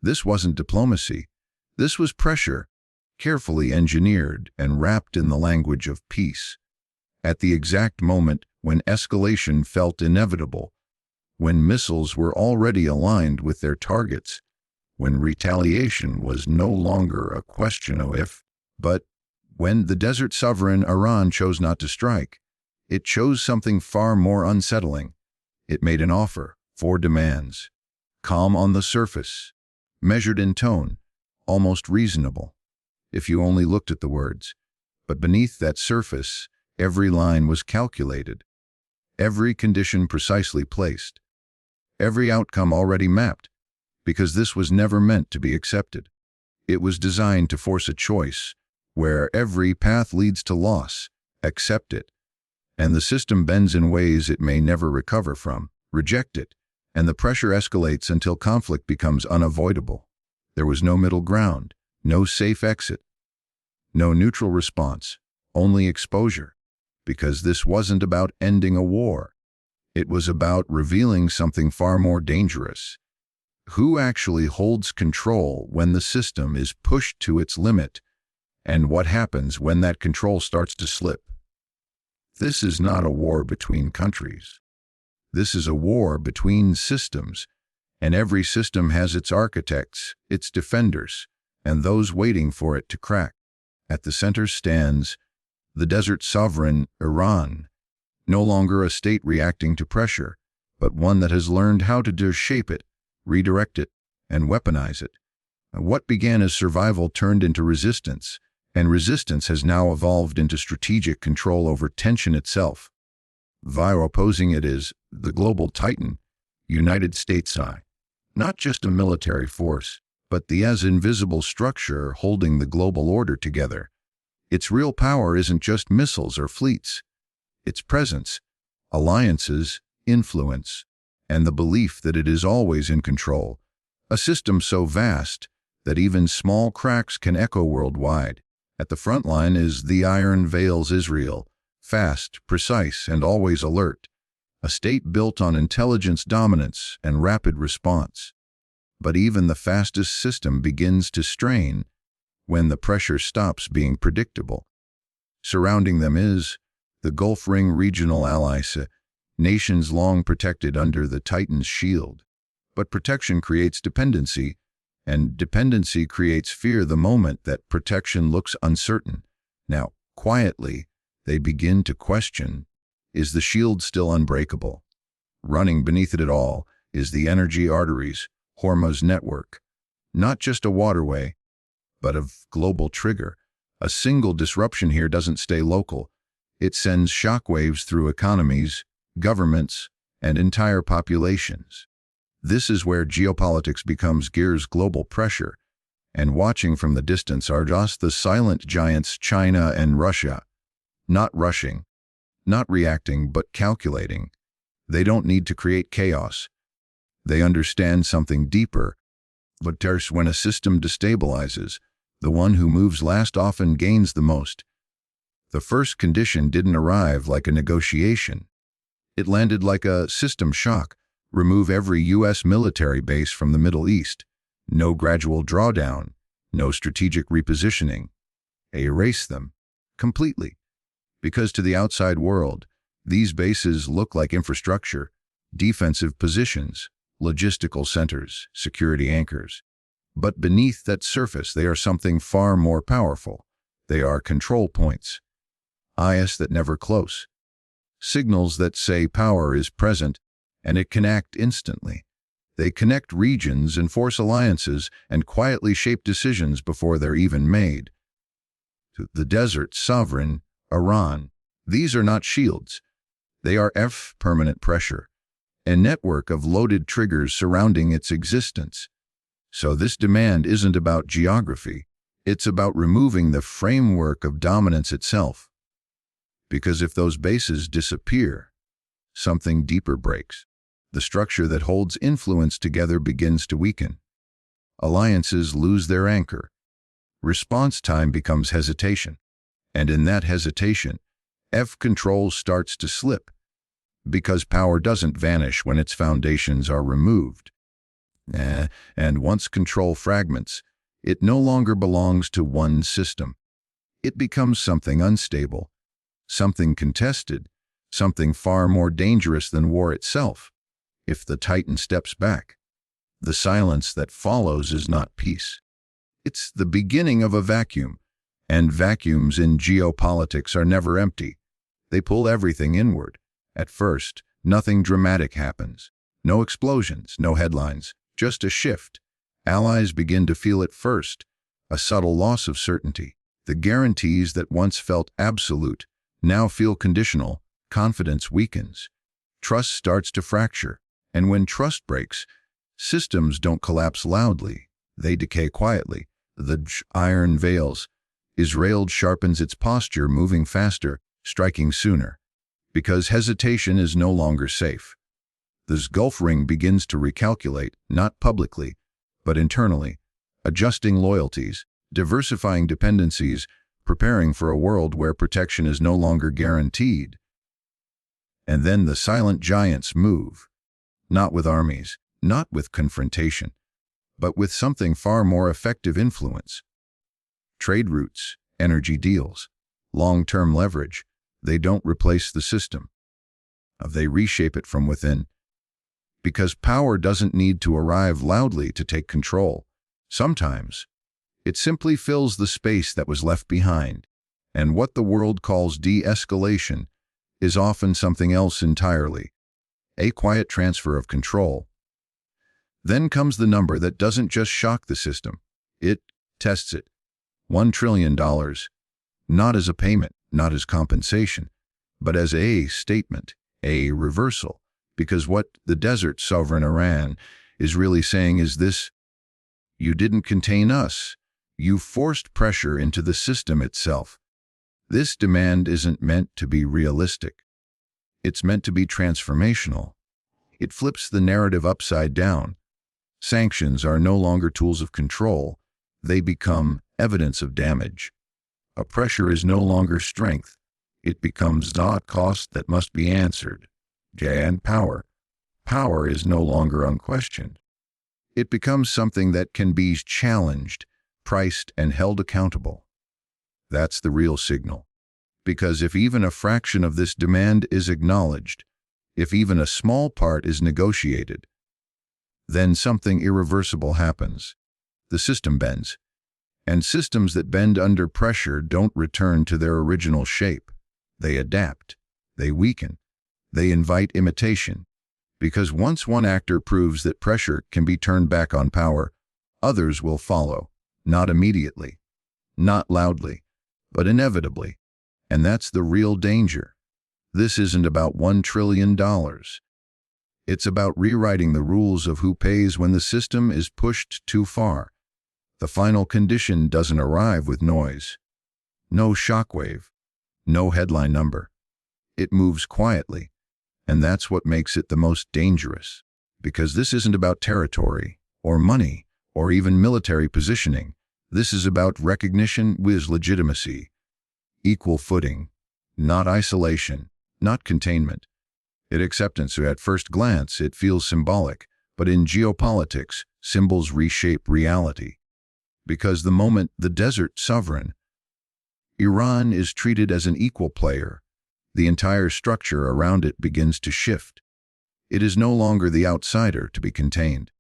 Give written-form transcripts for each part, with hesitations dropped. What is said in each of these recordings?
This wasn't diplomacy. This was pressure, carefully engineered and wrapped in the language of peace. At the exact moment when escalation felt inevitable, when missiles were already aligned with their targets, when retaliation was no longer a question of if, but when the desert sovereign Iran chose not to strike, it chose something far more unsettling. It made an offer, 4 demands, calm on the surface, measured in tone, almost reasonable, if you only looked at the words. But beneath that surface, every line was calculated, every condition precisely placed, every outcome already mapped, because this was never meant to be accepted. It was designed to force a choice, where every path leads to loss. Accept it, and the system bends in ways it may never recover from. Reject it, and the pressure escalates until conflict becomes unavoidable. There was no middle ground, no safe exit, no neutral response, only exposure, because this wasn't about ending a war. It was about revealing something far more dangerous. Who actually holds control when the system is pushed to its limit, and what happens when that control starts to slip? This is not a war between countries. This is a war between systems, and every system has its architects, its defenders, and those waiting for it to crack. At the center stands the desert sovereign Iran, no longer a state reacting to pressure, but one that has learned how to shape it, redirect it, and weaponize it. What began as survival turned into resistance, and resistance has now evolved into strategic control over tension itself. While opposing it is the global titan, United States, not just a military force, but the as invisible structure holding the global order together. Its real power isn't just missiles or fleets. Its presence, alliances, influence, and the belief that it is always in control. A system so vast that even small cracks can echo worldwide. At the front line is the Iron Veil's Israel, fast, precise, and always alert. A state built on intelligence dominance and rapid response. But even the fastest system begins to strain when the pressure stops being predictable. Surrounding them is the Gulf Ring regional allies, nations long protected under the Titan's shield. But protection creates dependency, and dependency creates fear the moment that protection looks uncertain. Now, quietly, they begin to question, is the shield still unbreakable? Running beneath it all is the energy arteries, hormuz network. Not just a waterway, but a global trigger. A single disruption here doesn't stay local. It sends shockwaves through economies, governments, and entire populations. This is where geopolitics becomes gears global pressure, and watching from the distance are just the silent giants China and Russia. Not rushing, not reacting, but calculating. They don't need to create chaos. They understand something deeper. But there's when a system destabilizes, the one who moves last often gains the most. The first condition didn't arrive like a negotiation. It landed like a system shock. Remove every U.S. military base from the Middle East. No gradual drawdown, no strategic repositioning. Erase them completely. Because to the outside world, these bases look like infrastructure, defensive positions, logistical centers, security anchors. But beneath that surface, they are something far more powerful. They are control points. Eyes that never close. Signals that say power is present, and it can act instantly. They connect regions and force alliances and quietly shape decisions before they're even made. The desert sovereign, Iran. These are not shields. They are permanent pressure, a network of loaded triggers surrounding its existence. So this demand isn't about geography. It's about removing the framework of dominance itself. Because if those bases disappear, something deeper breaks. The structure that holds influence together begins to weaken. Alliances lose their anchor. Response time becomes hesitation. And in that hesitation, control starts to slip. Because power doesn't vanish when its foundations are removed. And once control fragments, it no longer belongs to one system. It becomes something unstable, something contested, something far more dangerous than war itself. If the Titan steps back, the silence that follows is not peace. It's the beginning of a vacuum, and vacuums in geopolitics are never empty. They pull everything inward. At first, nothing dramatic happens. No explosions, no headlines, just a shift. Allies begin to feel it first, a subtle loss of certainty. The guarantees that once felt absolute now feel conditional. Confidence weakens. Trust starts to fracture. And when trust breaks, systems don't collapse loudly. They decay quietly. The iron veils. Israel sharpens its posture, moving faster, striking sooner. Because hesitation is no longer safe. This Gulf ring begins to recalculate, not publicly, but internally, adjusting loyalties, diversifying dependencies, preparing for a world where protection is no longer guaranteed. And then the silent giants move, not with armies, not with confrontation, but with something far more effective: influence. Trade routes, energy deals, long-term leverage. They don't replace the system. They reshape it from within. Because power doesn't need to arrive loudly to take control. Sometimes, it simply fills the space that was left behind. And what the world calls de-escalation is often something else entirely. A quiet transfer of control. Then comes the number that doesn't just shock the system. It tests it. $1 trillion. Not as a payment, not as compensation, but as a statement, a reversal. Because what the desert sovereign Iran is really saying is this: you didn't contain us. You forced pressure into the system itself. This demand isn't meant to be realistic. It's meant to be transformational. It flips the narrative upside down. Sanctions are no longer tools of control. They become evidence of damage. A pressure is no longer strength. It becomes the cost that must be answered. And power. Power is no longer unquestioned. It becomes something that can be challenged, priced, and held accountable. That's the real signal. Because if even a fraction of this demand is acknowledged, if even a small part is negotiated, then something irreversible happens. The system bends. And systems that bend under pressure don't return to their original shape. They adapt. They weaken. They invite imitation. Because once one actor proves that pressure can be turned back on power, others will follow. Not immediately, not loudly, but inevitably. And that's the real danger. This isn't about $1 trillion. It's about rewriting the rules of who pays when the system is pushed too far. The final condition doesn't arrive with noise. No shockwave. No headline number. It moves quietly. And that's what makes it the most dangerous. Because this isn't about territory, or money, or even military positioning. This is about recognition with legitimacy. Equal footing. Not isolation. Not containment. Acceptance. At first glance, it feels symbolic. But in geopolitics, symbols reshape reality. Because the moment the desert sovereign, Iran, is treated as an equal player, the entire structure around it begins to shift. It is no longer the outsider to be contained.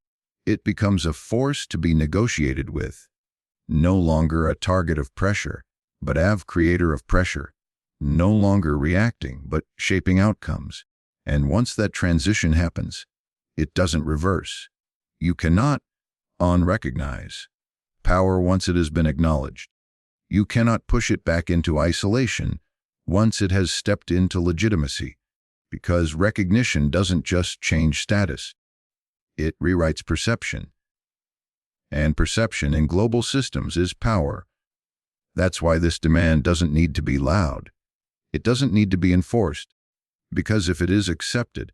It becomes a force to be negotiated with. No longer a target of pressure, but a creator of pressure. No longer reacting, but shaping outcomes. And once that transition happens, it doesn't reverse. You cannot unrecognize power once it has been acknowledged. You cannot push it back into isolation once it has stepped into legitimacy, because recognition doesn't just change status. It rewrites perception. And perception in global systems is power. That's why this demand doesn't need to be loud. It doesn't need to be enforced, because if it is accepted,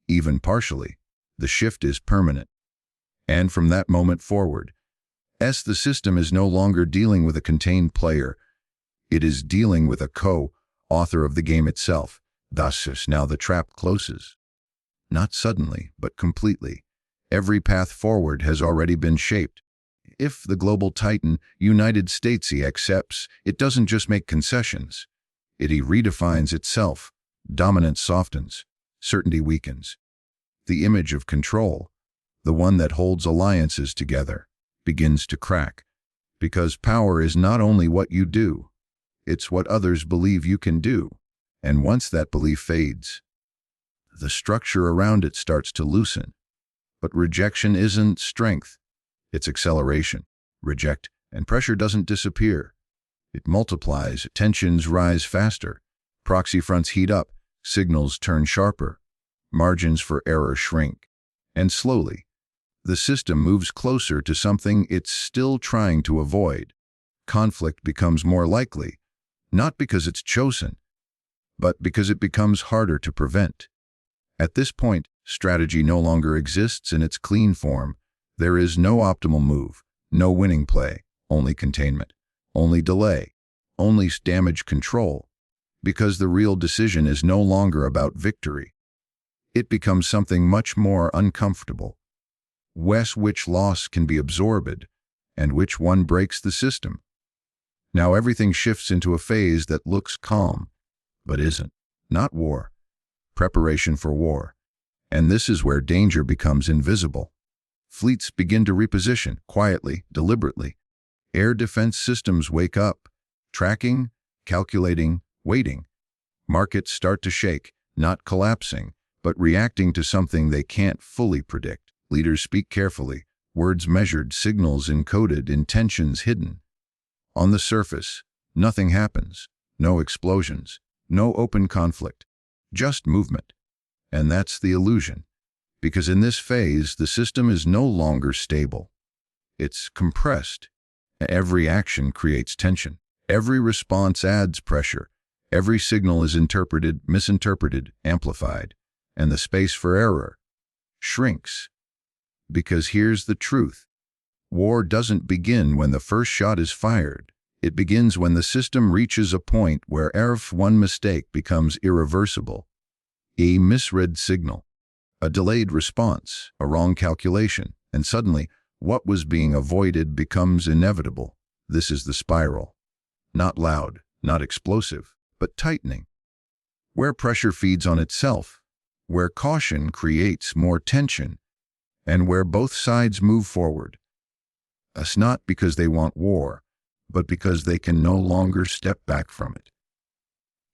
even partially, the shift is permanent. And from that moment forward, the system is no longer dealing with a contained player. It is dealing with a co-author of the game itself. Thus, now the trap closes. Not suddenly, but completely. Every path forward has already been shaped. If the global titan, United States, accepts, it doesn't just make concessions. It redefines itself. Dominance softens. Certainty weakens. The image of control, the one that holds alliances together, begins to crack. Because power is not only what you do, it's what others believe you can do. And once that belief fades, the structure around it starts to loosen. But rejection isn't strength, it's acceleration. Reject, and pressure doesn't disappear. It multiplies, tensions rise faster, proxy fronts heat up, signals turn sharper, margins for error shrink. And slowly, the system moves closer to something it's still trying to avoid. Conflict becomes more likely, not because it's chosen, but because it becomes harder to prevent. At this point, strategy no longer exists in its clean form. There is no optimal move, no winning play, only containment, only delay, only damage control, because the real decision is no longer about victory. It becomes something much more uncomfortable. Which loss can be absorbed, and which one breaks the system. Now everything shifts into a phase that looks calm, but isn't. Not war. Preparation for war. And this is where danger becomes invisible. Fleets begin to reposition, quietly, deliberately. Air defense systems wake up, tracking, calculating, waiting. Markets start to shake, not collapsing, but reacting to something they can't fully predict. Leaders speak carefully, words measured, signals encoded, intentions hidden. On the surface, nothing happens. No explosions, no open conflict, just movement. And that's the illusion. Because in this phase, the system is no longer stable. It's compressed. Every action creates tension. Every response adds pressure. Every signal is interpreted, misinterpreted, amplified. And the space for error shrinks. Because here's the truth. War doesn't begin when the first shot is fired. It begins when the system reaches a point where one mistake becomes irreversible. A misread signal, a delayed response, a wrong calculation, and suddenly, what was being avoided becomes inevitable. This is the spiral. Not loud, not explosive, but tightening. Where pressure feeds on itself, where caution creates more tension, and where both sides move forward. It's not because they want war, but because they can no longer step back from it.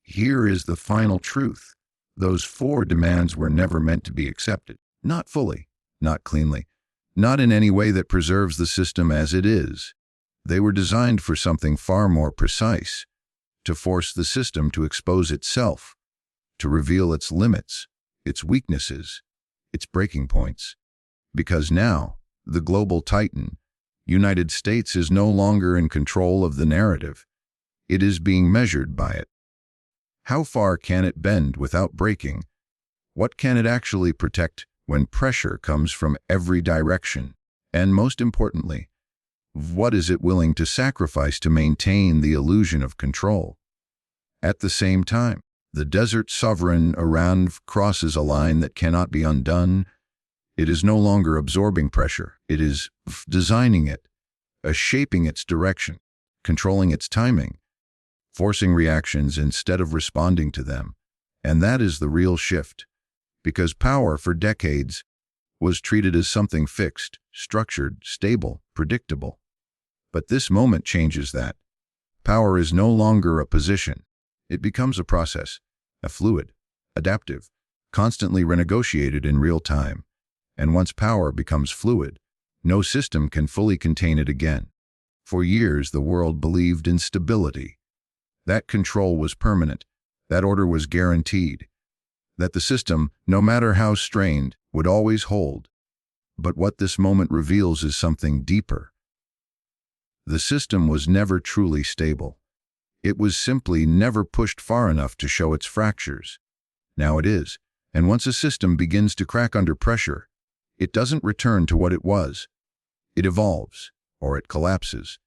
Here is the final truth. Those 4 demands were never meant to be accepted. Not fully, not cleanly, not in any way that preserves the system as it is. They were designed for something far more precise, to force the system to expose itself, to reveal its limits, its weaknesses, its breaking points. Because now, the global titan, United States, is no longer in control of the narrative. It is being measured by it. How far can it bend without breaking? What can it actually protect when pressure comes from every direction? And most importantly, what is it willing to sacrifice to maintain the illusion of control? At the same time, the desert sovereign Iran crosses a line that cannot be undone. It is no longer absorbing pressure. It is designing it, shaping its direction, controlling its timing, forcing reactions instead of responding to them. And that is the real shift. Because power for decades was treated as something fixed, structured, stable, predictable. But this moment changes that. Power is no longer a position. It becomes a process, a fluid, adaptive, constantly renegotiated in real time. And once power becomes fluid, no system can fully contain it again. For years, the world believed in stability. That control was permanent, that order was guaranteed, that the system, no matter how strained, would always hold. But what this moment reveals is something deeper. The system was never truly stable. It was simply never pushed far enough to show its fractures. Now it is, and once a system begins to crack under pressure, it doesn't return to what it was. It evolves, or it collapses.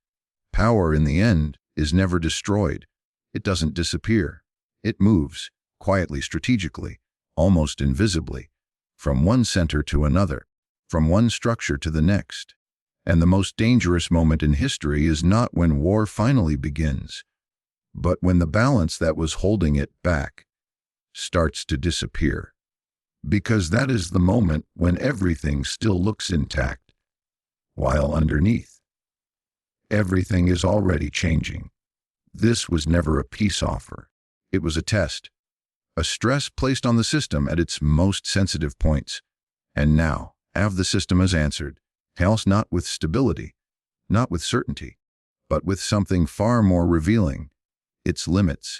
Power, in the end, is never destroyed. It doesn't disappear. It moves, quietly, strategically, almost invisibly, from one center to another, from one structure to the next. And the most dangerous moment in history is not when war finally begins, but when the balance that was holding it back starts to disappear. Because that is the moment when everything still looks intact, while underneath, everything is already changing. This was never a peace offer. It was a test, a stress placed on the system at its most sensitive points. And now, the system has answered, else not with stability, not with certainty, but with something far more revealing: its limits.